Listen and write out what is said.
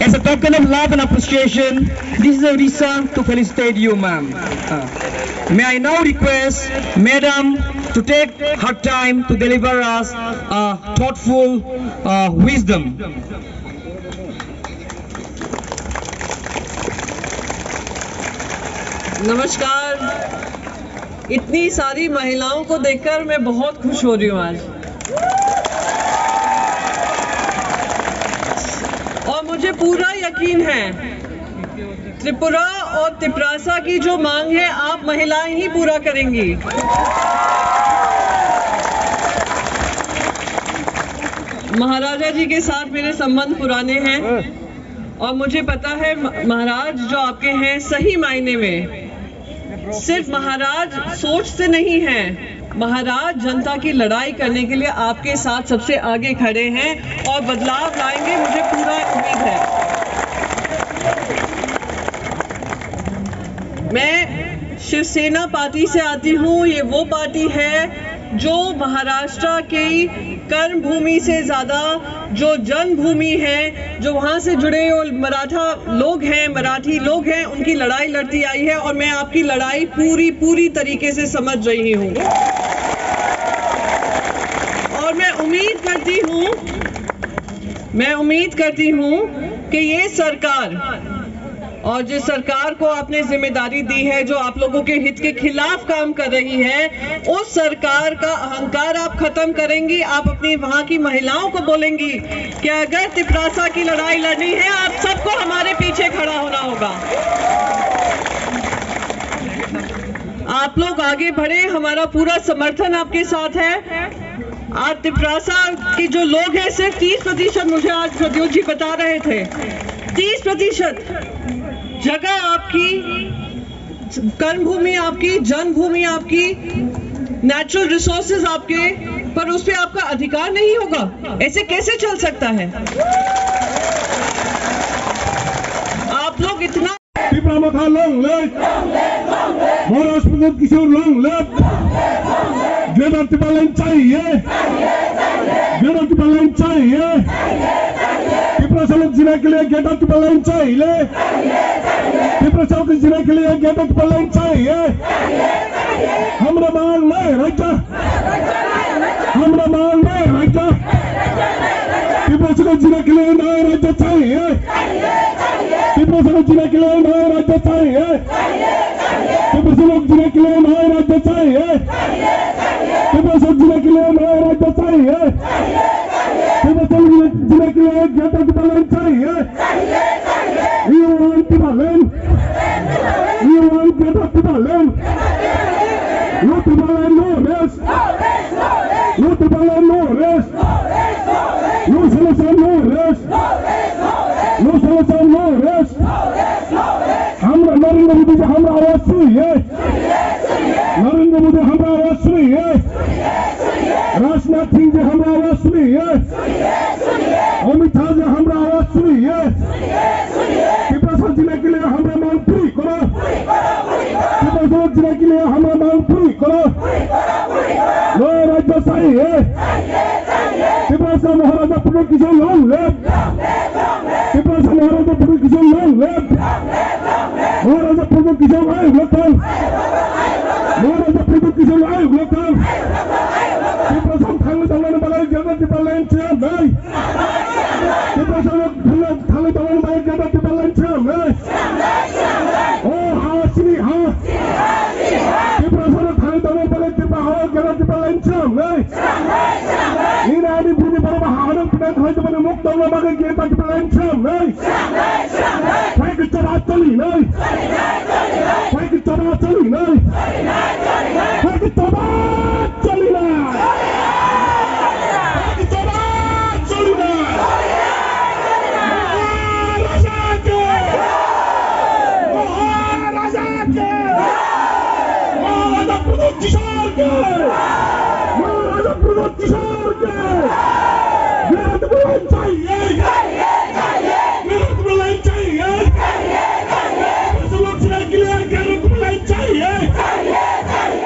As a token of love and appreciation, this is Odisha to felicitate you, ma'am. May I now request Madam to take her time to deliver us thoughtful wisdom. नमस्कार। इतनी सारी महिलाओं को देखकर मैं बहुत खुश हो रही हूँ आज, और मुझे पूरा यकीन है त्रिपुरा और तिपरासा की जो मांग है आप महिलाएं ही पूरा करेंगी। महाराजा जी के साथ मेरे संबंध पुराने हैं और मुझे पता है महाराज जो आपके हैं सही मायने में सिर्फ महाराज सोच से नहीं हैं, महाराज जनता की लड़ाई करने के लिए आपके साथ सबसे आगे खड़े हैं और बदलाव लाएंगे, मुझे पूरा उम्मीद है। मैं शिवसेना पार्टी से आती हूँ। ये वो पार्टी है जो महाराष्ट्र की कर्म भूमि से ज़्यादा जो जन्मभूमि है, जो वहाँ से जुड़े मराठी लोग हैं, उनकी लड़ाई लड़ती आई है और मैं आपकी लड़ाई पूरी तरीके से समझ रही हूँ। और मैं उम्मीद करती हूँ कि ये सरकार और जिस सरकार को आपने जिम्मेदारी दी है, जो आप लोगों के हित के खिलाफ काम कर रही है, उस सरकार का अहंकार आप खत्म करेंगी। आप अपनी वहां की महिलाओं को बोलेंगी कि अगर तिपरासा की लड़ाई लड़नी है, आप सबको हमारे पीछे खड़ा होना होगा। आप लोग आगे बढ़े, हमारा पूरा समर्थन आपके साथ है। आज तिपरासा के जो लोग हैं सिर्फ 30%, मुझे आज प्रद्योत जी बता रहे थे, 30% जगह आपकी, कर्मभूमि आपकी, जन्मभूमि आपकी, नेचुरल रिसोर्सेज आपके, पर उस पे आपका अधिकार नहीं होगा। ऐसे कैसे चल सकता है? आप लोग इतना जीने के लिए गेट ऑफ लाइन चाहिए, तिपरासा को जीने के लिए गेट ऑफ लाइन चाहिए। हमरा मांग नहीं राजा, हमरा मांग नहीं राजा, तिपरासा को जीने के लिए नया राज्य चाहिए, तिपरासा को जीने के लिए नया राज्य चाहिए, तिपरासा को जीने के लिए नया राज्य चाहिए, तिपरासा को जीने के लिए नया राज्य चाहिए, तिपरासा जीने के लिए गेट ऑफ लाइन चाहिए। You want Timbaland? You want get up Timbaland? No Timbaland, no rest. No Timbaland, no rest. No solution, no rest. No solution, no rest. हमरा नरेंद्र मोदी जी हमरा आवाज सुनिए, नरेंद्र मोदी हमरा आवाज सुनिए, राजनाथ सिंह जी हमरा आवाज सुनिए, अमित शाह जी हमरा आवाज सुनिए। तिपरासा जिले के लिए हमरा मांग पूरी करो, तिपरासा जिले के लिए हमरा मांग पूरी करो। नया राज्य चाहिए, तिपरासा महाराजा प्रमुख किशोर लॉन्ग लिव, तिपरासा महाराजा प्रमुख किशोर लॉन्ग लिव, महाराजा प्रमुख किशोर आयोग लोकल, महाराजा प्रमुख किशोर आयोग लोकल। तिपरासा थांगले दावलाने बाला गेट ऑफ लाइन चाहिए नहीं, तिपरासा थांगले दावलाने बाला गेट ऑफ लाइन चाहिए नहीं। ओ हाँ श्री हाँ, तिपरासा थांगले दावलाने बाला गेट ऑफ लाइन चाहिए नहीं। इन आदि भूमि पर हारन पिना थाई तो मैंने मुक्त दावला बाला गेट ऑफ लाइन चाहिए नहीं। कोई की चला चली नहीं, कोई की चला चली नहीं, कोई की चला चली नहीं, कोई की चला चली नहीं। महाराजा प्रमुख किशोर के, महाराजा प्रमुख किशोर